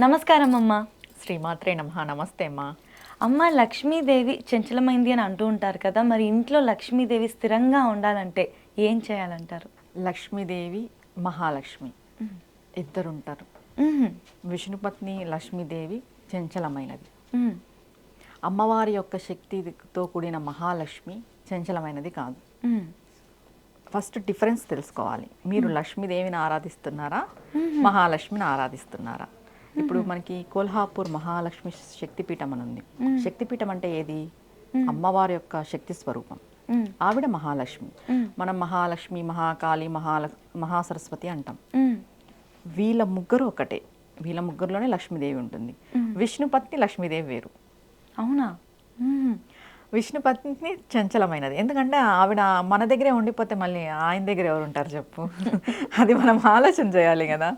నమస్కారం అమ్మ. శ్రీమాత్రే నమః. నమస్తే అమ్మా. అమ్మ, లక్ష్మీదేవి చంచలమైంది అని అంటూ ఉంటారు కదా, మరి ఇంట్లో లక్ష్మీదేవి స్థిరంగా ఉండాలంటే ఏం చేయాలంటారు? లక్ష్మీదేవి, మహాలక్ష్మి ఇద్దరుంటారు. విష్ణుపత్ని లక్ష్మీదేవి చంచలమైనది. అమ్మవారి యొక్క శక్తితో కూడిన మహాలక్ష్మి చంచలమైనది కాదు. ఫస్ట్ డిఫరెన్స్ తెలుసుకోవాలి. మీరు లక్ష్మీదేవిని ఆరాధిస్తున్నారా, మహాలక్ష్మిని ఆరాధిస్తున్నారా? ఇప్పుడు మనకి కొల్హాపూర్ మహాలక్ష్మి శక్తిపీఠం అని ఉంది. శక్తిపీఠం అంటే ఏది? అమ్మవారి యొక్క శక్తి స్వరూపం. ఆవిడ మహాలక్ష్మి. మనం మహాలక్ష్మి, మహాకాళి, మహాసరస్వతి అంటాం. వీళ్ళ ముగ్గురు ఒకటే. వీళ్ళ ముగ్గురులోనే లక్ష్మీదేవి ఉంటుంది. విష్ణుపత్ని లక్ష్మీదేవి వేరు. అవునా? విష్ణుపత్ని చంచలమైనది. ఎందుకంటే ఆవిడ మన దగ్గరే ఉండిపోతే మళ్ళీ ఆయన దగ్గర ఎవరు ఉంటారు చెప్పు? అది మనం ఆలోచన చేయాలి కదా.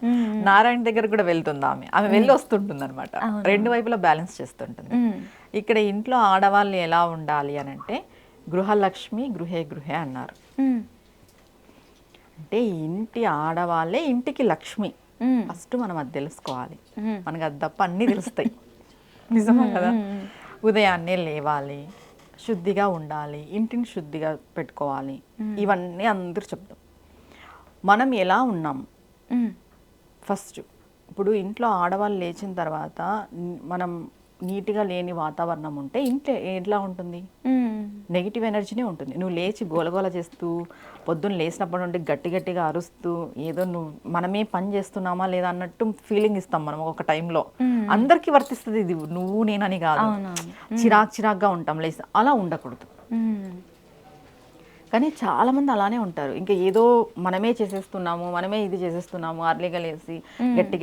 నారాయణ దగ్గర కూడా వెళ్తుంది ఆమె వెళ్ళి వస్తుంటుంది అనమాట. రెండు వైపులా బ్యాలెన్స్ చేస్తుంటుంది. ఇక్కడ ఇంట్లో ఆడవాళ్ళు ఎలా ఉండాలి అని అంటే గృహలక్ష్మి గృహే గృహే అన్నారు. అంటే ఇంటి ఆడవాళ్ళే ఇంటికి లక్ష్మి. ఫస్ట్ మనం అది తెలుసుకోవాలి. మనకు అది తప్ప అన్నీ తెలుస్తాయి. నిజమే కదా. ఉదయాన్నే లేవాలి, శుద్ధిగా ఉండాలి, ఇంటిని శుద్ధిగా పెట్టుకోవాలి. ఇవన్నీ అందరూ చెప్తాం. మనం ఎలా ఉన్నాం ఫస్ట్. ఇప్పుడు ఇంట్లో ఆడవాళ్ళు లేచిన తర్వాత మనం నీట్గా లేని వాతావరణం ఉంటే ఇంట్లో ఎట్లా ఉంటుంది? నెగిటివ్ ఎనర్జీనే ఉంటుంది. నువ్వు లేచి గోలగోల చేస్తూ పొద్దున్న లేచినప్పటి నుండి గట్టి గట్టిగా అరుస్తూ ఏదో మనమే పని చేస్తున్నామా లేదా అన్నట్టు ఫీలింగ్ ఇస్తాం మనం ఒక టైంలో. అందరికీ వర్తిస్తుంది ఇది, నువ్వు నేనని కాదు. చిరాగ్గా ఉంటాం లేచి. అలా ఉండకూడదు. కానీ చాలామంది అలానే ఉంటారు. ఇంకా ఏదో మనమే చేసేస్తున్నాము, మనమే ఇది చేసేస్తున్నాము, అర్లీగా లేసి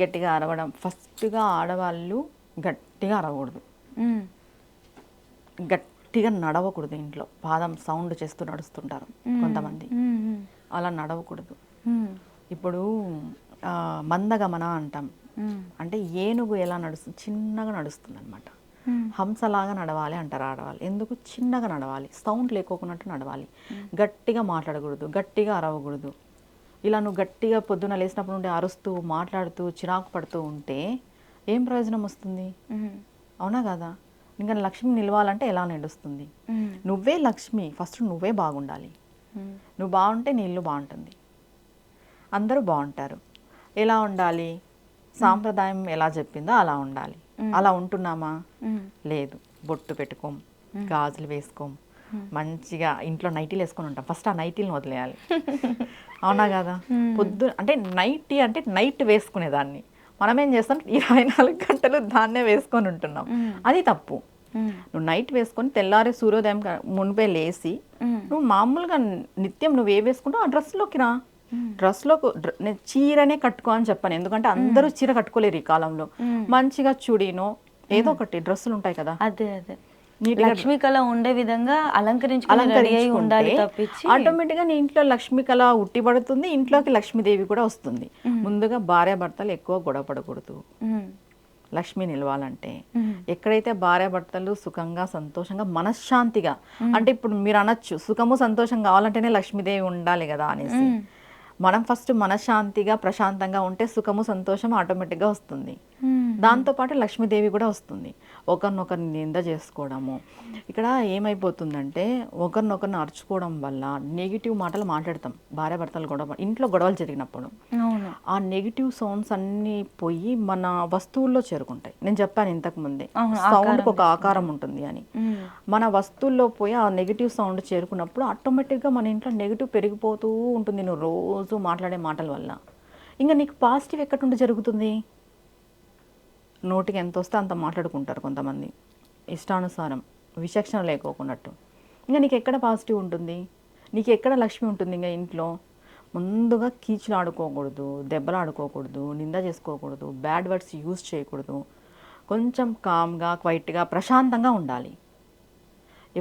గట్టిగా అరవడం. ఫస్ట్గా ఆడవాళ్ళు గట్టిగా అరవకూడదు, గట్టిగా నడవకూడదు. ఇంట్లో పాదం సౌండ్ చేస్తూ నడుస్తుంటారు కొంతమంది. అలా నడవకూడదు. ఇప్పుడు మందగమన అంటాం. అంటే ఏనుగు ఎలా నడుస్తుంది? చిన్నగా నడుస్తుంది అనమాట. హంసలాగా నడవాలి అంటారు ఆడవాళ్ళు. ఎందుకు? చిన్నగా నడవాలి, సౌండ్ లేకోకున్నట్టు నడవాలి. గట్టిగా మాట్లాడకూడదు, గట్టిగా అరవకూడదు. ఇలా నువ్వు గట్టిగా పొద్దున లేచినప్పుడు నుండి అరుస్తూ మాట్లాడుతూ చిరాకు పడుతూ ఉంటే ఏం ప్రయోజనం వస్తుంది? అవునా కదా. ఇంకా లక్ష్మి నిలవాలంటే ఎలా నడుస్తుంది? నువ్వే లక్ష్మి. ఫస్ట్ నువ్వే బాగుండాలి. నువ్వు బాగుంటే నీ ఇల్లు బాగుంటుంది, అందరూ బాగుంటారు. ఎలా ఉండాలి? సాంప్రదాయం ఎలా చెప్పిందో అలా ఉండాలి. అలా ఉంటున్నామా? లేదు. బొట్టు పెట్టుకోం, గాజులు వేసుకోం, మంచిగా ఇంట్లో నైటీలు వేసుకొని ఉంటాం. ఫస్ట్ ఆ నైటీలను వదిలేయాలి. అవునా కదా. అంటే నైటీ అంటే నైట్ వేసుకునేదాన్ని మనం ఏం చేస్తాం? 24 గంటలు దాన్నే వేసుకొని ఉంటున్నాం. అది తప్పు. నువ్వు నైట్ వేసుకొని తెల్లారే సూర్యోదయం మునిపే లేసి నువ్వు మామూలుగా నిత్యం నువ్వు ఏ వేసుకుంటావు ఆ డ్రెస్లోకి రా. డ్రెస్లో చీరనే కట్టుకో అని చెప్పాను. ఎందుకంటే అందరూ చీర కట్టుకోలేరు ఈ కాలంలో. మంచిగా చుడీనో ఏదో ఒకటి డ్రెస్సులు ఉంటాయి కదా, అదే లక్ష్మీ కళ ఉండే విధంగా అలంకరించుకుంటే ఆటోమేటిక్గా నీ ఇంట్లో లక్ష్మీ కళ ఉట్టిపడుతుంది. ఇంట్లోకి లక్ష్మీదేవి కూడా వస్తుంది. ముందుగా భార్యాభర్తలు ఎక్కువ గొడవ పడకూడదు. లక్ష్మి నిలవాలంటే ఎక్కడైతే భార్యాభర్తలు సుఖంగా సంతోషంగా మనశ్శాంతిగా, అంటే ఇప్పుడు మీరు అనొచ్చు సుఖము సంతోషం కావాలంటేనే లక్ష్మీదేవి ఉండాలి కదా అనేసి. మనం ఫస్ట్ మనశ్శాంతిగా ప్రశాంతంగా ఉంటే సుఖము సంతోషం ఆటోమేటిక్గా వస్తుంది. దాంతోపాటు లక్ష్మీదేవి కూడా వస్తుంది. ఒకరినొకరిని నింద చేసుకోవడము, ఇక్కడ ఏమైపోతుందంటే ఒకరినొకరిని అరుచుకోవడం వల్ల నెగిటివ్ మాటలు మాట్లాడతాం. భార్యాభర్తలు గొడవ, ఇంట్లో గొడవలు జరిగినప్పుడు ఆ నెగిటివ్ సౌండ్స్ అన్నీ పోయి మన వస్తువుల్లో చేరుకుంటాయి. నేను చెప్పాను ఇంతకు ముందే, సౌండ్కి ఒక ఆకారం ఉంటుంది అని. మన వస్తువుల్లో పోయి ఆ నెగిటివ్ సౌండ్ చేరుకున్నప్పుడు ఆటోమేటిక్గా మన ఇంట్లో నెగిటివ్ పెరిగిపోతూ ఉంటుంది. నువ్వు రోజు మాట్లాడే మాటల వల్ల ఇంకా నీకు పాజిటివ్ ఎక్కడి నుండి జరుగుతుంది? నోటికి ఎంత వస్తే అంత మాట్లాడుకుంటారు కొంతమంది, ఇష్టానుసారం, విచక్షణ లేకోకున్నట్టు. ఇంకా నీకు ఎక్కడ పాజిటివ్ ఉంటుంది? నీకు ఎక్కడ లక్ష్మి ఉంటుంది? ఇంకా ఇంట్లో ముందుగా కీచులు ఆడుకోకూడదు, దెబ్బలు ఆడుకోకూడదు, నింద చేసుకోకూడదు, బ్యాడ్ వర్డ్స్ యూజ్ చేయకూడదు. కొంచెం కామ్గా, క్వైట్గా, ప్రశాంతంగా ఉండాలి.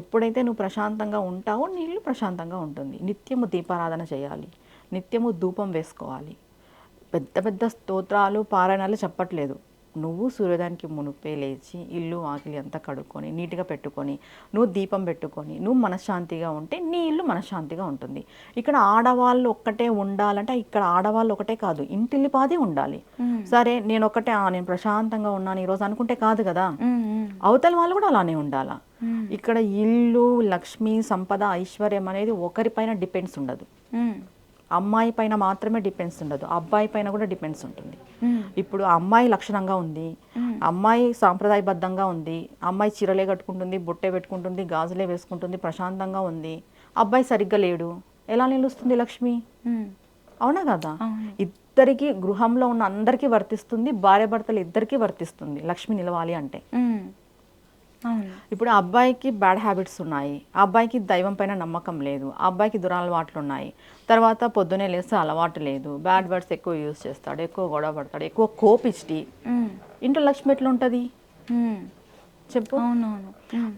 ఎప్పుడైతే నువ్వు ప్రశాంతంగా ఉంటావో నీ ఇల్లు ప్రశాంతంగా ఉంటుంది. నిత్యము దీపారాధన చేయాలి, నిత్యము ధూపం వేసుకోవాలి. పెద్ద పెద్ద స్తోత్రాలు పారాయణాలు చెప్పట్లేదు. నువ్వు సూర్యోదయానికి మునుపే లేచి ఇల్లు ఆకిలి అంతా కడుక్కొని నీట్గా పెట్టుకొని నువ్వు దీపం పెట్టుకొని నువ్వు మనశ్శాంతిగా ఉంటే నీ ఇల్లు మనశ్శాంతిగా ఉంటుంది. ఇక్కడ ఆడవాళ్ళు ఒక్కటే ఉండాలంటే ఇక్కడ ఆడవాళ్ళు ఒకటే కాదు, ఇంటిల్లిపాది ఉండాలి. సరే నేను ఒకటే నేను ప్రశాంతంగా ఉన్నాను ఈరోజు అనుకుంటే కాదు కదా, అవతల వాళ్ళు కూడా అలానే ఉండాలా. ఇక్కడ ఇల్లు లక్ష్మి సంపద ఐశ్వర్యం అనేది ఒకరిపైన డిపెండ్స్ ఉండదు. అమ్మాయి పైన మాత్రమే డిపెండ్స్ ఉండదు, అబ్బాయి పైన కూడా డిపెండ్స్ ఉంటుంది. ఇప్పుడు అమ్మాయి లక్షణంగా ఉంది, అమ్మాయి సాంప్రదాయబద్ధంగా ఉంది, అమ్మాయి చీరలే కట్టుకుంటుంది, బొట్టే పెట్టుకుంటుంది, గాజులే వేసుకుంటుంది, ప్రశాంతంగా ఉంది. అబ్బాయి సరిగ్గా లేడు, ఎలా నిలుస్తుంది లక్ష్మి? అవునా కదా? ఇద్దరికి గృహంలో ఉన్న అందరికీ వర్తిస్తుంది, భార్య భర్తలు ఇద్దరికీ వర్తిస్తుంది లక్ష్మి నిలవాలి అంటే. ఇప్పుడు అబ్బాయికి బ్యాడ్ హ్యాబిట్స్ ఉన్నాయి, అబ్బాయికి దైవం పైన నమ్మకం లేదు, అబ్బాయికి దురలవాట్లు ఉన్నాయి, తర్వాత పొద్దునే లేస్తే అలవాటు లేదు, బ్యాడ్ వర్డ్స్ ఎక్కువ యూజ్ చేస్తాడు, ఎక్కువ గొడవ పడతాడు, ఎక్కువ కోపిష్టి, ఇంట్లో లక్ష్మి ఎట్లా ఉంటుంది చెప్పు?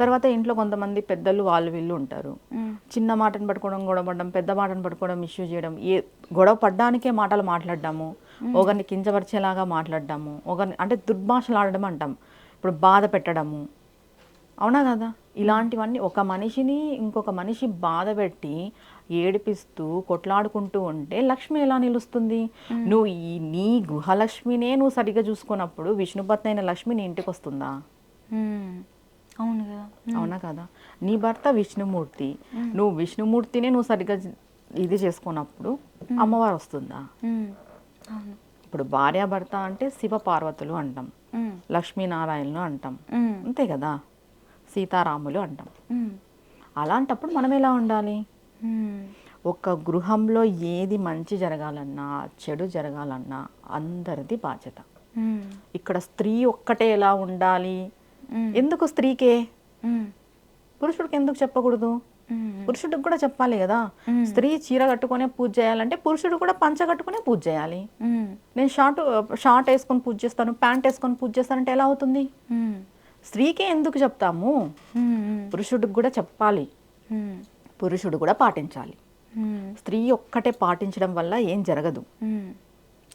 తర్వాత ఇంట్లో కొంతమంది పెద్దలు వాళ్ళు వీళ్ళు ఉంటారు, చిన్న మాటను పట్టుకోవడం గొడవ పడడం, పెద్ద మాటను పట్టుకోవడం ఇష్యూ చేయడం, ఏ గొడవ పడ్డానికే మాటలు మాట్లాడడము, ఒకరిని కించపరిచేలాగా మాట్లాడడము, ఒకరిని అంటే దుర్భాషలు ఆడడం అంటాం, ఇప్పుడు బాధ పెట్టడము. అవునా కదా? ఇలాంటివన్నీ ఒక మనిషిని ఇంకొక మనిషి బాధ పెట్టి ఏడిపిస్తూ కొట్లాడుకుంటూ ఉంటే లక్ష్మి ఎలా నిలుస్తుంది? నువ్వు నీ గృహలక్ష్మినే నువ్వు సరిగ్గా చూసుకున్నప్పుడు విష్ణుపత్ని అయిన లక్ష్మి నీ ఇంటికి వస్తుందా? అవును కదా? అవునా కదా? నీ భర్త విష్ణుమూర్తి, నువ్వు విష్ణుమూర్తినే నువ్వు సరిగ్గా ఇది చేసుకున్నప్పుడు అమ్మవారు వస్తుందా? ఇప్పుడు భార్యాభర్త అంటే శివ పార్వతులు అంటాం, లక్ష్మీనారాయణులు అంటాం, అంతే కదా? సీతారాములు అంటాం. అలాంటప్పుడు మనం ఎలా ఉండాలి? ఒక గృహంలో ఏది మంచి జరగాలన్నా చెడు జరగాలన్నా అందరిది బాధ్యత. ఇక్కడ స్త్రీ ఒక్కటే ఎలా ఉండాలి? ఎందుకు స్త్రీకే? పురుషుడికి ఎందుకు చెప్పకూడదు? పురుషుడికి కూడా చెప్పాలి కదా. స్త్రీ చీర కట్టుకునే పూజ చేయాలంటే పురుషుడు కూడా పంచ కట్టుకునే పూజ చేయాలి. నేను షార్ట్ వేసుకొని పూజ చేస్తాను, ప్యాంట్ వేసుకొని పూజ చేస్తానంటే ఎలా అవుతుంది? స్త్రీకే ఎందుకు చెప్తాము? పురుషుడికి కూడా చెప్పాలి, పురుషుడు కూడా పాటించాలి. స్త్రీ ఒక్కటే పాటించడం వల్ల ఏం జరగదు,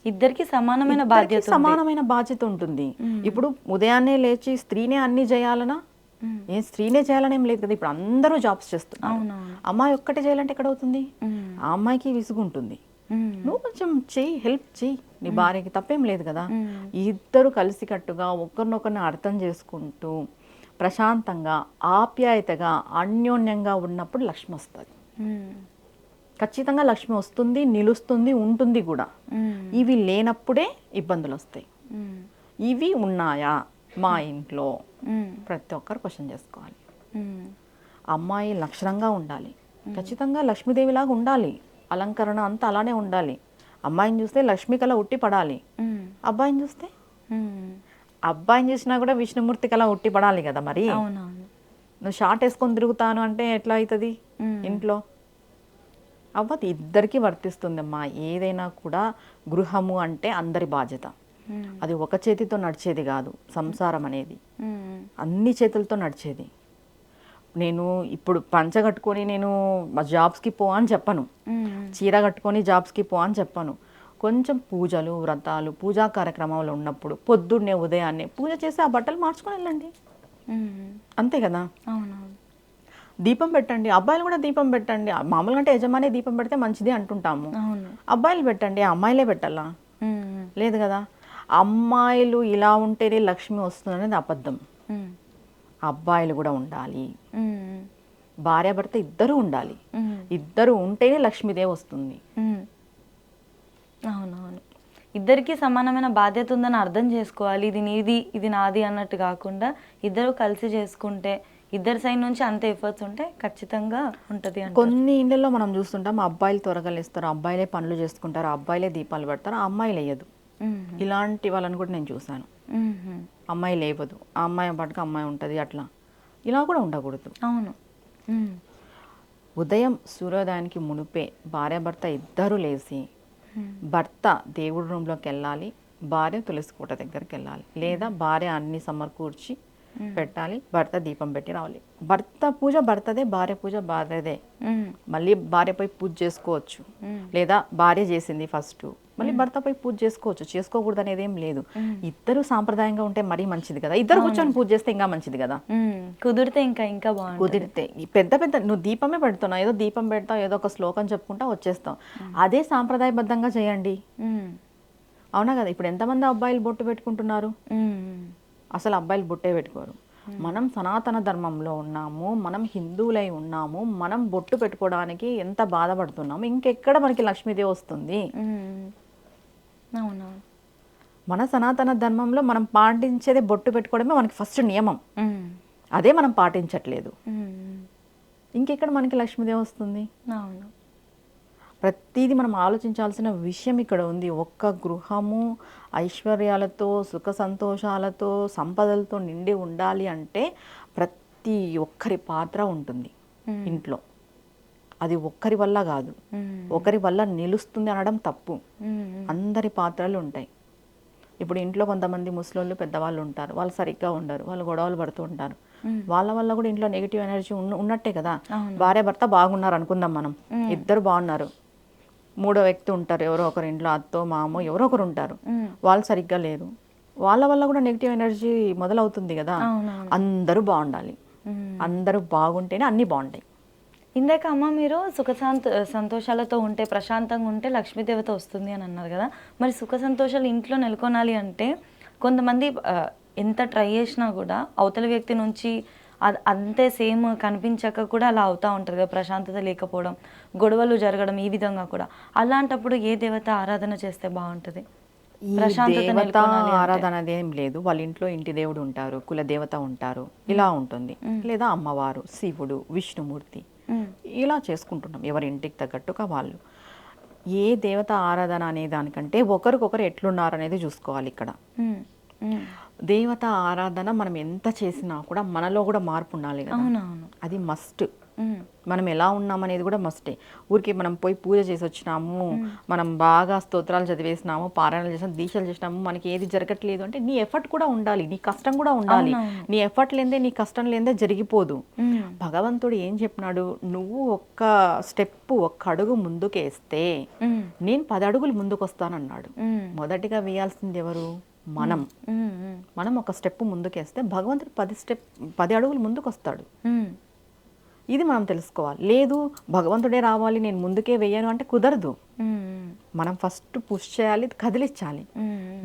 ఇద్దరికి సమానమైన బాధ్యత ఉంటుంది. ఇప్పుడు ఉదయాన్నే లేచి స్త్రీనే అన్ని చేయాలనా? ఏం స్త్రీనే చేయాలని ఏం లేదు కదా. ఇప్పుడు అందరూ జాబ్స్ చేస్తున్నారు, అమ్మాయి ఒక్కటే చేయాలంటే ఎక్కడ అవుతుంది? ఆ అమ్మాయికి విసుగుంటుంది. నువ్వు కొంచెం చెయ్యి, హెల్ప్ చెయ్యి నీ భార్యకి, తప్పేం లేదు కదా. ఇద్దరు కలిసికట్టుగా ఒకరినొకరిని అర్థం చేసుకుంటూ ప్రశాంతంగా ఆప్యాయతగా అన్యోన్యంగా ఉన్నప్పుడు లక్ష్మి వస్తుంది. ఖచ్చితంగా లక్ష్మి వస్తుంది, నిలుస్తుంది, ఉంటుంది కూడా. ఇవి లేనప్పుడే ఇబ్బందులు వస్తాయి. ఇవి ఉన్నాయా మా ఇంట్లో? ప్రతి ఒక్కరు క్వశ్చన్ చేసుకోవాలి. అమ్మాయి లక్షణంగా ఉండాలి, ఖచ్చితంగా లక్ష్మీదేవిలాగా ఉండాలి, అలంకరణ అంతా అలానే ఉండాలి. అమ్మాయిని చూస్తే లక్ష్మి కళ ఉట్టి పడాలి, అబ్బాయిని చూస్తే అబ్బాయిని చూసినా కూడా విష్ణుమూర్తి కళ ఉట్టి పడాలి కదా. మరి నువ్వు షార్ట్ వేసుకొని తిరుగుతాను అంటే ఎట్లా అవుతుంది ఇంట్లో? అవ్వదు. ఇద్దరికి వర్తిస్తుందమ్మా. ఏదైనా కూడా గృహము అంటే అందరి బాధ్యత. అది ఒక చేతితో నడిచేది కాదు సంసారం అనేది, అన్ని చేతులతో నడిచేది. నేను ఇప్పుడు పంచ కట్టుకొని నేను జాబ్స్కి పో అని చెప్పను, చీర కట్టుకొని జాబ్స్కి పో అని చెప్పను. కొంచెం పూజలు వ్రతాలు పూజా కార్యక్రమాలు ఉన్నప్పుడు పొద్దున్నే ఉదయాన్నే పూజ చేసి ఆ బట్టలు మార్చుకొని వెళ్ళండి, అంతే కదా. దీపం పెట్టండి, అబ్బాయిలు కూడా దీపం పెట్టండి. మామూలుగా అంటే యజమాని దీపం పెడితే మంచిది అంటుంటాము, అబ్బాయిలు పెట్టండి. అమ్మాయిలే పెట్టాలా? లేదు కదా. అమ్మాయిలు ఇలా ఉంటేనే లక్ష్మి వస్తుంది అనేది అబద్ధం. అబ్బాయిలు కూడా ఉండాలి, భార్యాభర్త ఇద్దరు ఉండాలి. ఇద్దరు ఉంటేనే లక్ష్మీదేవి వస్తుంది. అవునవును, ఇద్దరికి సమానమైన బాధ్యత ఉందని అర్థం చేసుకోవాలి. ఇది నీది ఇది నాది అన్నట్టు కాకుండా ఇద్దరు కలిసి చేసుకుంటే, ఇద్దరి సైడ్ నుంచి అంత ఎఫర్ట్స్ ఉంటే ఖచ్చితంగా ఉంటుంది. కొన్ని ఇళ్ళల్లో మనం చూస్తుంటాం, అబ్బాయిలు త్వరగా లేస్తారు, అబ్బాయిలే పనులు చేసుకుంటారు, అబ్బాయిలే దీపాలు పెడతారు, అమ్మాయిలు వేయదు. ఇలాంటి వాళ్ళని కూడా నేను చూసాను. అమ్మాయి లేవదు, ఆ అమ్మాయి పాటుకు అమ్మాయి ఉంటుంది, అట్లా ఇలా కూడా ఉండకూడదు. అవును. ఉదయం సూర్యోదయానికి మునిపే భార్యాభర్త ఇద్దరు లేచి భర్త దేవుడి రూమ్లోకి వెళ్ళాలి, భార్య తులసి కోట దగ్గరికి వెళ్ళాలి, లేదా భార్య అన్ని సమకూర్చి పెట్టాలి, భర్త దీపం పెట్టి రావాలి. భర్త పూజ భర్తదే, భార్య పూజ భార్యదే. మళ్ళీ భార్య పోయి పూజ చేసుకోవచ్చు, లేదా భార్య చేసింది ఫస్ట్ మళ్ళీ భర్త పోయి పూజ చేసుకోవచ్చు, చేసుకోకూడదు అనేది ఏం లేదు. ఇద్దరు సాంప్రదాయంగా ఉంటే మరీ మంచిది కదా, ఇద్దరు కూర్చొని పూజ చేస్తే ఇంకా మంచిది కదా. కుదిరితే ఇంకా బాగుంటుంది. కుదిరితే ఈ పెద్ద నువ్వు దీపమే పెడుతున్నావు, ఏదో దీపం పెడతావు, ఏదో ఒక శ్లోకం చెప్పుకుంటా వచ్చేస్తావు. అదే సాంప్రదాయబద్ధంగా చేయండి. అవునా కదా. ఇప్పుడు ఎంతమంది అబ్బాయిలు బొట్టు పెట్టుకుంటున్నారు? అసలు అబ్బాయిలు బొట్టే పెట్టుకోరు. మనం సనాతన ధర్మంలో ఉన్నాము, మనం హిందువులై ఉన్నాము, మనం బొట్టు పెట్టుకోవడానికి ఎంత బాధపడుతున్నాము. ఇంకెక్కడ మనకి లక్ష్మీదేవి వస్తుంది? అవునవును. మన సనాతన ధర్మంలో మనం పాటించేదే బొట్టు పెట్టుకోవడమే మనకి ఫస్ట్ నియమం. అదే మనం పాటించట్లేదు. ఇంకెక్కడ మనకి లక్ష్మీదేవి వస్తుంది? అవును. ప్రతిదీ మనం ఆలోచించాల్సిన విషయం ఇక్కడ ఉంది. ఒక్క గృహము ఐశ్వర్యాలతో, సుఖ సంతోషాలతో, సంపదలతో నిండి ఉండాలి అంటే ప్రతి ఒక్కరి పాత్ర ఉంటుంది ఇంట్లో. అది ఒక్కరి వల్ల కాదు, ఒకరి వల్ల నిలుస్తుంది అనడం తప్పు. అందరి పాత్రలు ఉంటాయి. ఇప్పుడు ఇంట్లో కొంతమంది ముసలోళ్ళు పెద్దవాళ్ళు ఉంటారు, వాళ్ళు సరిగ్గా ఉండరు, వాళ్ళు గొడవలు పడుతూ ఉంటారు. వాళ్ళ వల్ల కూడా ఇంట్లో నెగిటివ్ ఎనర్జీ ఉన్నట్టే కదా. భార్య భర్త బాగున్నారు అనుకుందాం మనం, ఇద్దరు బాగున్నారు, మూడో వ్యక్తి ఉంటారు, ఎవరో ఒకరు ఇంట్లో అత్తో మామో ఎవరో ఒకరు ఉంటారు, వాళ్ళు సరిగ్గా లేరు, వాళ్ళ వల్ల కూడా నెగిటివ్ ఎనర్జీ మొదలవుతుంది కదా. అందరూ బాగుండాలి, అందరూ బాగుంటేనే అన్నీ బాగుంటాయి. ఇందాక అమ్మ మీరు సంతోషాలతో ఉంటే, ప్రశాంతంగా ఉంటే లక్ష్మీదేవత వస్తుంది అని అన్నారు కదా. మరి సుఖ సంతోషాలు ఇంట్లో నెలకొనాలి అంటే కొంతమంది ఎంత ట్రై చేసినా కూడా అవతల వ్యక్తి నుంచి అంతే సేమ్ కనిపించక కూడా అలా అవుతూ ఉంటుంది కదా, ప్రశాంతత లేకపోవడం, గొడవలు జరగడం, ఈ విధంగా కూడా. అలాంటప్పుడు ఏ దేవత ఆరాధన చేస్తే బాగుంటుంది? దేవత ఆరాధన అదేం లేదు. వాళ్ళ ఇంట్లో ఇంటి దేవుడు ఉంటారు, కుల దేవత ఉంటారు, ఇలా ఉంటుంది. లేదా అమ్మవారు, శివుడు, విష్ణుమూర్తి, ఇలా చేసుకుంటున్నాం ఎవరి ఇంటికి తగ్గట్టుగా వాళ్ళు. ఏ దేవత ఆరాధన అనే దానికంటే ఒకరికొకరు ఎట్లున్నారు అనేది చూసుకోవాలి ఇక్కడ. దేవత ఆరాధన మనం ఎంత చేసినా కూడా మనలో కూడా మార్పు ఉండాలి కదా. అది మస్ట్. మనం ఎలా ఉన్నామనేది కూడా మస్టే. ఊరికి మనం పోయి పూజ చేసి వచ్చినాము, మనం బాగా స్తోత్రాలు చదివేసినాము, పారాయణలు చేసినాము, దీక్షలు చేసినాము, మనకి ఏది జరగట్లేదు అంటే నీ ఎఫర్ట్ కూడా ఉండాలి, నీ కష్టం కూడా ఉండాలి. నీ ఎఫర్ట్ లేదే, నీ కష్టం లేదే జరిగిపోదు. భగవంతుడు ఏం చెప్పినాడు? నువ్వు ఒక్క స్టెప్, ఒక్క అడుగు ముందుకేస్తే నేను 10 అడుగులు ముందుకు వస్తానన్నాడు. మొదటిగా వేయాల్సింది ఎవరు? మనం ఒక స్టెప్ ముందుకేస్తే భగవంతుడు 10 అడుగులు ముందుకు వస్తాడు. ఇది మనం తెలుసుకోవాలి. లేదు భగవంతుడే రావాలి, నేను ముందుకే వేయను అంటే కుదరదు. మనం ఫస్ట్ పుష్ చేయాలి, కదిలించాలి.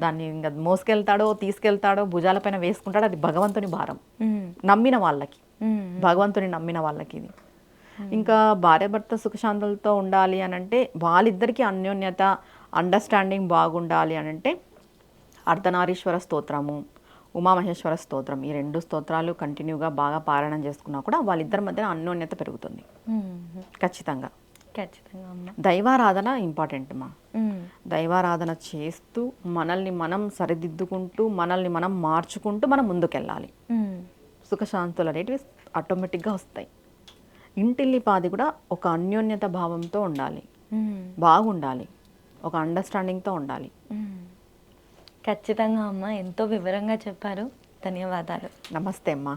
దాన్ని ఇంకా మోసుకెళ్తాడో తీసుకెళ్తాడో భుజాలపైన వేసుకుంటాడో అది భగవంతుని భారం. నమ్మిన వాళ్ళకి, భగవంతుని నమ్మిన వాళ్ళకి ఇది. ఇంకా భార్యాభర్త సుఖశాంతులతో ఉండాలి అని అంటే వాళ్ళిద్దరికీ అన్యోన్యత, అండర్స్టాండింగ్ బాగుండాలి అని అంటే అర్ధనారీశ్వర స్తోత్రము, ఉమామహేశ్వర స్తోత్రం, ఈ 2 స్తోత్రాలు కంటిన్యూగా బాగా పారాయణం చేసుకున్నా కూడా వాళ్ళిద్దరి మధ్యన అన్యోన్యత పెరుగుతుంది. ఖచ్చితంగా. దైవారాధన ఇంపార్టెంట్ మా. దైవారాధన చేస్తూ మనల్ని మనం సరిదిద్దుకుంటూ, మనల్ని మనం మార్చుకుంటూ మనం ముందుకెళ్ళాలి. సుఖశాంతులు అనేటివి ఆటోమేటిక్గా వస్తాయి. ఇంటిల్లిపాది కూడా ఒక అన్యోన్యత భావంతో ఉండాలి, బాగుండాలి, ఒక అండర్స్టాండింగ్తో ఉండాలి. ఖచ్చితంగా అమ్మ, ఎంతో వివరంగా చెప్పారు. ధన్యవాదాలు. నమస్తే అమ్మా.